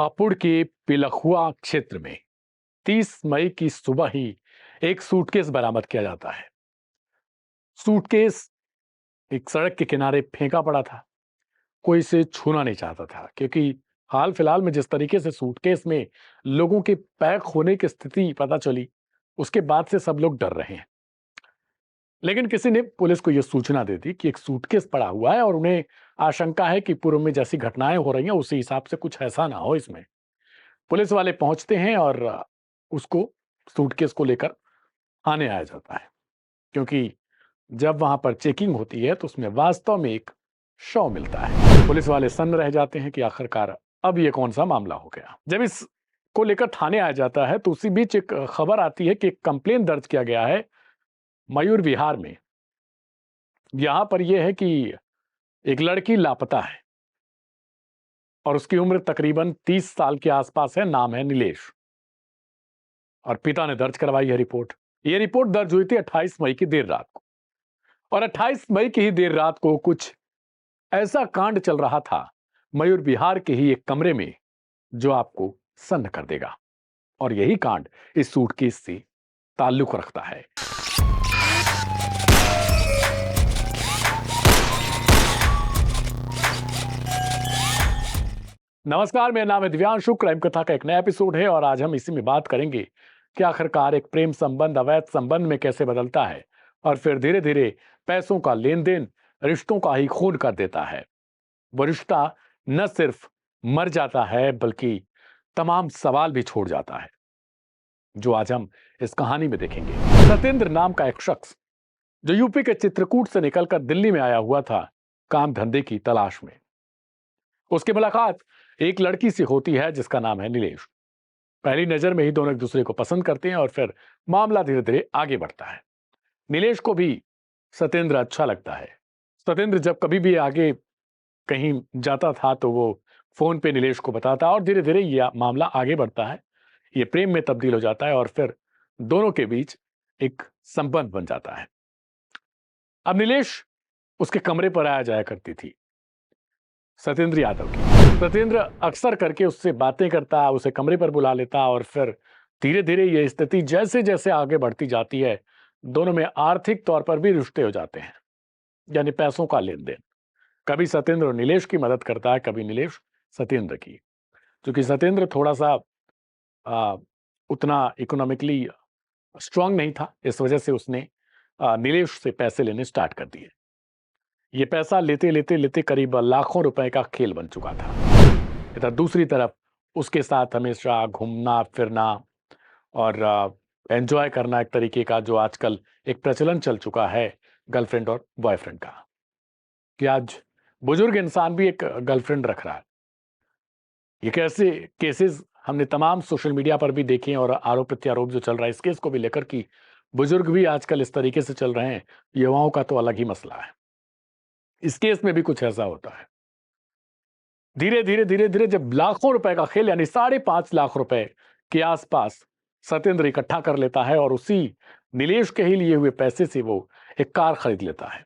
हापुड़ के पिलखुआ क्षेत्र में 30 मई की सुबह ही एक सूटकेस बरामद किया जाता है। सूटकेस एक सड़क के किनारे फेंका पड़ा था। कोई इसे छूना नहीं चाहता था क्योंकि हाल फिलहाल में जिस तरीके से सूटकेस में लोगों के पैक होने की स्थिति पता चली, उसके बाद से सब लोग डर रहे हैं। लेकिन किसी ने पुलिस को यह सूचना दे दी कि एक सूटकेस पड़ा हुआ है और उन्हें आशंका है कि पूर्व में जैसी घटनाएं हो रही हैं उसी हिसाब से कुछ ऐसा ना हो इसमें। पुलिस वाले पहुंचते हैं और उसको सूटकेस को लेकर थाने आया जाता है, क्योंकि जब वहां पर चेकिंग होती है तो उसमें वास्तव में एक शव मिलता है। पुलिस वाले सन्न रह जाते हैं कि आखिरकार अब ये कौन सा मामला हो गया। जब इस को लेकर थाने आया जाता है तो उसी बीच एक खबर आती है कि एक कंप्लेन दर्ज किया गया है मयूर विहार में। यहां पर यह है कि एक लड़की लापता है और उसकी उम्र तकरीबन 30 साल के आसपास है। नाम है नीलेश और पिता ने दर्ज करवाई है रिपोर्ट। यह रिपोर्ट दर्ज हुई थी 28 मई की देर रात को और 28 मई की ही देर रात को कुछ ऐसा कांड चल रहा था मयूर विहार के ही एक कमरे में जो आपको सन्न कर देगा। और यही कांड इस सूटकेस से ताल्लुक रखता है। नमस्कार, मेरा नाम है दिव्यांशु। क्राइम कथा का एक नया एपिसोड है और आज हम इसी में बात करेंगे कि आखिरकार एक प्रेम संबंध अवैध संबंध में कैसे बदलता है और फिर धीरे धीरे पैसों का लेन देन रिश्तों का ही खून कर देता है। वो रिश्ता न सिर्फ मर जाता है बल्कि तमाम सवाल भी छोड़ जाता है, जो आज हम इस कहानी में देखेंगे। सत्येंद्र नाम का एक शख्स जो यूपी के चित्रकूट से निकलकर दिल्ली में आया हुआ था काम धंधे की तलाश में। उसकी मुलाकात एक लड़की से होती है जिसका नाम है नीलेश। पहली नजर में ही दोनों एक दूसरे को पसंद करते हैं और फिर मामला धीरे धीरे आगे बढ़ता है। नीलेश को भी सत्येंद्र अच्छा लगता है। सत्येंद्र जब कभी भी आगे कहीं जाता था तो वो फोन पे नीलेश को बताता और धीरे धीरे यह मामला आगे बढ़ता है। ये प्रेम में तब्दील हो जाता है और फिर दोनों के बीच एक संबंध बन जाता है। अब नीलेश उसके कमरे पर आया जाया करती थी सत्येंद्र यादव की। सत्येंद्र अक्सर करके उससे बातें करता, उसे कमरे पर बुला लेता और फिर धीरे धीरे यह स्थिति जैसे जैसे आगे बढ़ती जाती है, दोनों में आर्थिक तौर पर भी रिश्ते हो जाते हैं, यानी पैसों का लेन देन। कभी सत्येंद्र नीलेश की मदद करता है, कभी नीलेश सत्येंद्र की। क्योंकि सत्येंद्र थोड़ा सा आ, उतना इकोनॉमिकली स्ट्रांग नहीं था, इस वजह से उसने नीलेश से पैसे लेने स्टार्ट कर दिए। ये पैसा लेते लेते लेते करीब लाखों रुपए का खेल बन चुका था। इधर दूसरी तरफ उसके साथ हमेशा घूमना फिरना और एंजॉय करना, एक तरीके का जो आजकल एक प्रचलन चल चुका है गर्लफ्रेंड और बॉयफ्रेंड का, कि आज बुजुर्ग इंसान भी एक गर्लफ्रेंड रख रहा है। ये कैसे केसेस हमने तमाम सोशल मीडिया पर भी देखे और आरोप प्रत्यारोप जो चल रहा है इस केस को भी लेकर कि बुजुर्ग भी आजकल इस तरीके से चल रहे हैं, युवाओं का तो अलग ही मसला है। इस केस में भी कुछ ऐसा होता है। धीरे धीरे धीरे धीरे जब लाखों रुपए का खेल यानी 5.5 लाख रुपए के आसपास सत्येंद्र इकट्ठा कर लेता है और उसी नीलेश के ही लिए हुए पैसे से वो एक कार खरीद लेता है।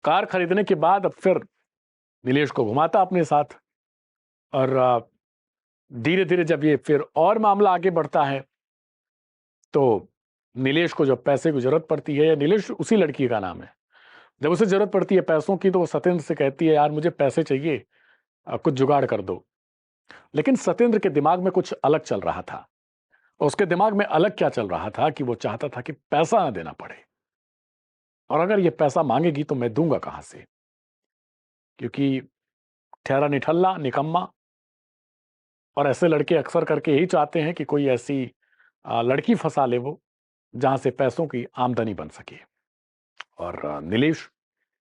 कार खरीदने के बाद अब फिर नीलेश को घुमाता अपने साथ और धीरे धीरे जब ये फिर और मामला आगे बढ़ता है तो नीलेश को जब पैसे की जरूरत पड़ती है, या नीलेश उसी लड़की का नाम है, जब उसे जरूरत पड़ती है पैसों की तो वो सत्येंद्र से कहती है, यार मुझे पैसे चाहिए, कुछ जुगाड़ कर दो। लेकिन सत्येंद्र के दिमाग में कुछ अलग चल रहा था। उसके दिमाग में अलग क्या चल रहा था कि वो चाहता था कि पैसा ना देना पड़े, और अगर ये पैसा मांगेगी तो मैं दूंगा कहां से, क्योंकि ठहरा निठल्ला निकम्मा। और ऐसे लड़के अक्सर करके यही चाहते हैं कि कोई ऐसी लड़की फंसा ले वो जहां से पैसों की आमदनी बन सके। और नीलेश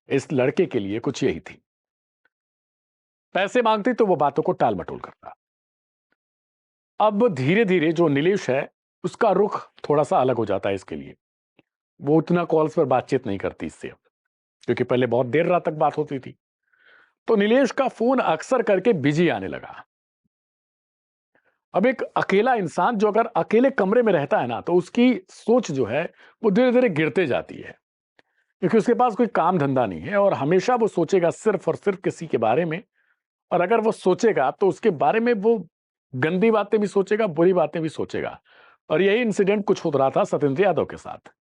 इस लड़के के लिए कुछ यही थी। पैसे मांगती तो वो बातों को टाल मटोल करता। अब धीरे धीरे जो नीलेश है उसका रुख थोड़ा सा अलग हो जाता है इसके लिए। वो उतना कॉल्स पर बातचीत नहीं करती इससे अब, क्योंकि पहले बहुत देर रात तक बात होती थी। तो नीलेश का फोन अक्सर करके बिजी आने लगा। अब एक अकेला इंसान जो अगर अकेले कमरे में रहता है ना, तो उसकी सोच जो है वो धीरे धीरे गिरते जाती है, क्योंकि उसके पास कोई काम धंधा नहीं है और हमेशा वो सोचेगा सिर्फ और सिर्फ किसी के बारे में और अगर वो सोचेगा तो उसके बारे में वो गंदी बातें भी सोचेगा, बुरी बातें भी सोचेगा। और यही इंसिडेंट कुछ हो रहा था सत्येंद्र यादव के साथ।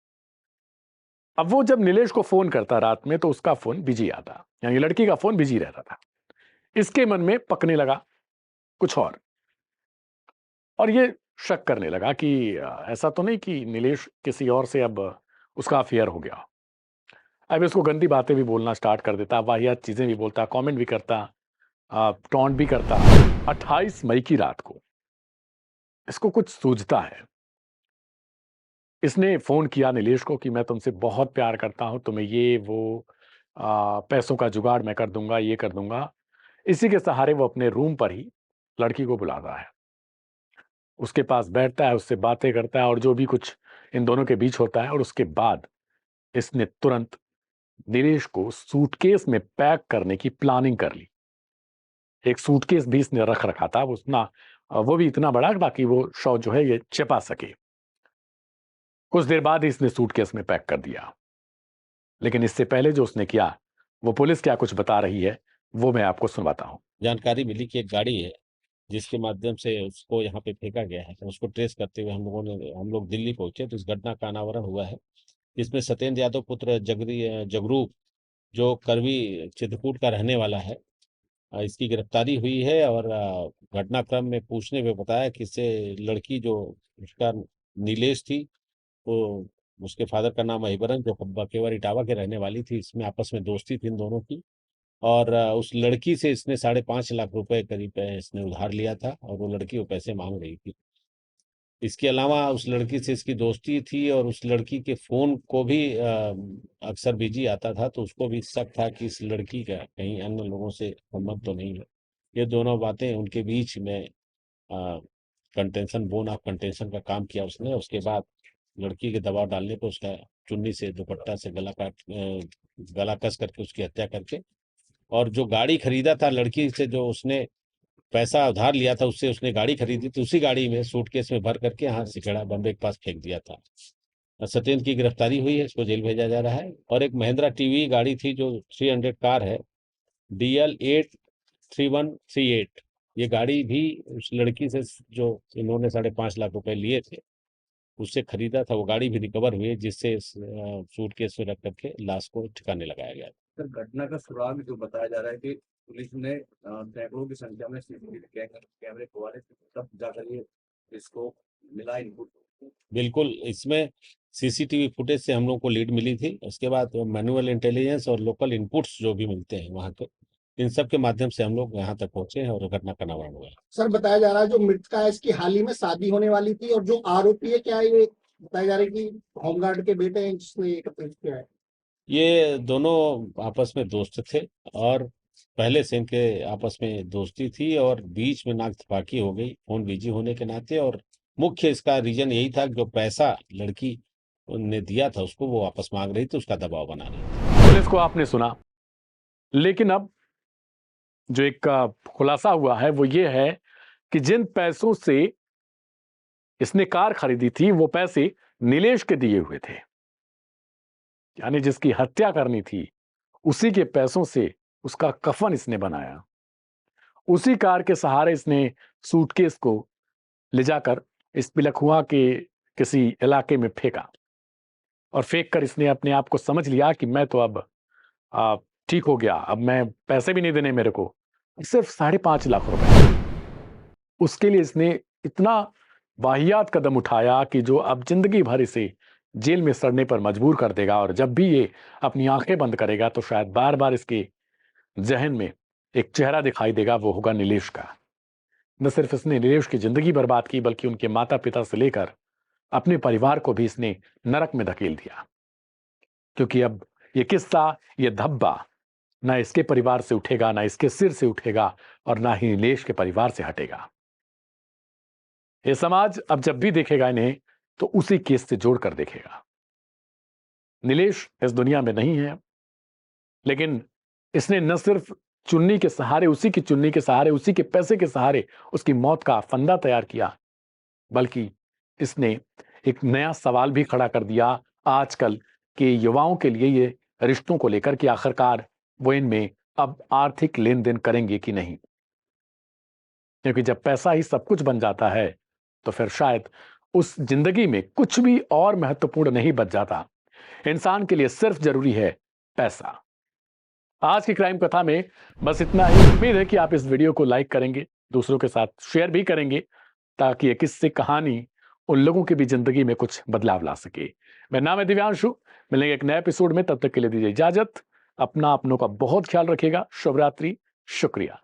अब वो जब नीलेश को फोन करता रात में तो उसका फोन बिजी आता, यानी लड़की का फोन बिजी रहता था। इसके मन में पकने लगा कुछ और ये शक करने लगा कि ऐसा तो नहीं कि नीलेश किसी और से अब उसका अफेयर हो गया। अब इसको गंदी बातें भी बोलना स्टार्ट कर देता, वाहियात चीजें भी बोलता, कमेंट भी करता, टॉन्ट भी करता। 28 मई की रात को इसको कुछ सूझता है। इसने फोन किया नीलेश को कि मैं तुमसे बहुत प्यार करता हूं, तुम्हें ये वो पैसों का जुगाड़ मैं कर दूंगा, ये कर दूंगा। इसी के सहारे वो अपने रूम पर ही लड़की को बुलाता है, उसके पास बैठता है, उससे बातें करता है और जो भी कुछ इन दोनों के बीच होता है। और उसके बाद इसने तुरंत नीलेश को सूटकेस में पैक करने की प्लानिंग कर ली। एक सूटकेस भी इसने रख रखा था, वो भी इतना बड़ा ताकि वो शव जो है ये छिपा सके। कुछ देर बाद ही इसने सूटकेस में पैक कर दिया। लेकिन इससे पहले जो उसने किया, वो पुलिस क्या कुछ बता रही है वो मैं आपको सुनवाता हूं। जानकारी मिली कि एक गाड़ी है जिसके माध्यम से उसको यहाँ पे फेंका गया है। तो उसको ट्रेस करते हुए हम लोग दिल्ली पहुंचे तो इस घटना का अनावरण हुआ है, जिसमें सत्येंद्र यादव पुत्र जगरूप, जो करवी चित्रकूट का रहने वाला है, इसकी गिरफ्तारी हुई है। और घटनाक्रम में पूछने में बताया कि इससे लड़की जो उसका नीलेश थी, तो उसके फादर का नाम अहिबरन, जो बकेवर इटावा के रहने वाली थी, इसमें आपस में दोस्ती थी इन दोनों की। और उस लड़की से इसने 5.5 लाख रुपए करीब इसने उधार लिया था और वो लड़की वो पैसे मांग रही थी। इसके अलावा उस लड़की से इसकी दोस्ती थी और उस लड़की के फोन को भी अक्सर बिजी आता था, तो उसको भी शक था कि इस लड़की का कहीं अन्य लोगों से संबंध तो नहीं है। ये दोनों बातें उनके बीच में कंटेंशन, बोन ऑफ कंटेंशन का काम किया उसने। उसके बाद लड़की के दबाव डालने पर उसका चुन्नी से, दुपट्टा से गला कस करके उसकी हत्या करके, और जो गाड़ी खरीदा था लड़की से, जो उसने पैसा उधार लिया था उससे, उसने गाड़ी खरीदी थी, उसी गाड़ी में सूटकेस में भर करके यहाँ सिखेड़ा बम्बे के पास फेंक दिया था। सत्येंद्र की गिरफ्तारी हुई है, इसको जेल भेजा जा रहा है। और एक महिंद्रा टीवी गाड़ी थी जो 300 कार है, DL 83138, ये गाड़ी भी उस लड़की से, जो इन्होंने 5.5 लाख रुपए लिए थे, उससे खरीदा था। वो गाड़ी भी रिकवर हुई है, जिससे सूटकेस में रख करके लाश को ठिकाने लगाया गया। सर, घटना का सुराग जो बताया जा रहा है कि पुलिस ने सैकड़ों की संख्या में सीसीटीवी कैमरे खुलवाने, तब जाकर ये इसको मिला इनपुट। बिल्कुल, इसमें सीसीटीवी फुटेज से हम लोग को लीड मिली थी। उसके बाद मैनुअल इंटेलिजेंस और लोकल इनपुट्स जो भी मिलते हैं वहाँ के, इन सब के माध्यम से हम लोग यहाँ तक पहुंचे हैं और घटना का अनावरण हुआ है। सर, बताया जा रहा है जो मृतका है इसकी हाल ही में शादी होने वाली थी, और जो आरोपी है, क्या ये बताया जा रहा है कि होमगार्ड के बेटे हैं जिसने ये कृत्य किया है? ये दोनों आपस में दोस्त थे और पहले से इनके आपस में दोस्ती थी, और बीच में नाकतफाकी हो गई फोन बिजी होने के नाते। और मुख्य इसका रीजन यही था कि जो पैसा लड़की ने दिया था उसको वो वापस मांग रही थी, उसका दबाव बना रही थी। पुलिस को आपने सुना, लेकिन अब जो एक खुलासा हुआ है वो ये है कि जिन पैसों से इसने कार खरीदी थी वो पैसे नीलेश के दिए हुए थे, यानी जिसकी हत्या करनी थी उसी के पैसों से उसका कफन इसने बनाया। उसी कार के सहारे इसने सूटकेस को ले जाकर इस पिलखुआ के किसी इलाके में फेंका और फेंक कर इसने अपने आप को समझ लिया कि मैं तो अब ठीक हो गया, अब मैं पैसे भी नहीं देने मेरे को, सिर्फ 5.5 लाख रुपए। उसके लिए इसने इतना वाहियात कदम उठाया कि जो अब जिंदगी भर इसे जेल में सड़ने पर मजबूर कर देगा। और जब भी ये अपनी आंखें बंद करेगा तो शायद बार बार इसके जहन में एक चेहरा दिखाई देगा, वो होगा नीलेश का। न सिर्फ इसने नीलेश की जिंदगी बर्बाद की, बल्कि उनके माता पिता से लेकर अपने परिवार को भी इसने नरक में धकेल दिया। क्योंकि अब ये किस्सा, ये धब्बा ना इसके परिवार से उठेगा, ना इसके सिर से उठेगा, और ना ही नीलेश के परिवार से हटेगा। ये समाज अब जब भी देखेगा इन्हें तो उसी केस से जोड़कर देखेगा। नीलेश इस दुनिया में नहीं है, लेकिन इसने न सिर्फ चुन्नी के सहारे, उसी की चुन्नी के सहारे, उसी के पैसे के सहारे उसकी मौत का फंदा तैयार किया, बल्कि इसने एक नया सवाल भी खड़ा कर दिया आजकल के युवाओं के लिए, ये रिश्तों को लेकर कि आखिरकार वो इनमें अब आर्थिक लेन देन करेंगे कि नहीं। क्योंकि जब पैसा ही सब कुछ बन जाता है तो फिर शायद उस जिंदगी में कुछ भी और महत्वपूर्ण नहीं बच जाता। इंसान के लिए सिर्फ जरूरी है पैसा। आज की क्राइम कथा में बस इतना ही। उम्मीद है कि आप इस वीडियो को लाइक करेंगे, दूसरों के साथ शेयर भी करेंगे, ताकि ये किस्से कहानी उन लोगों की भी जिंदगी में कुछ बदलाव ला सके। मेरा नाम है दिव्यांशु। मिलेंगे एक नए एपिसोड में, तब तक के लिए दीजिए इजाजत। अपना अपनों का बहुत ख्याल रखिएगा। शुभ रात्रि। शुक्रिया।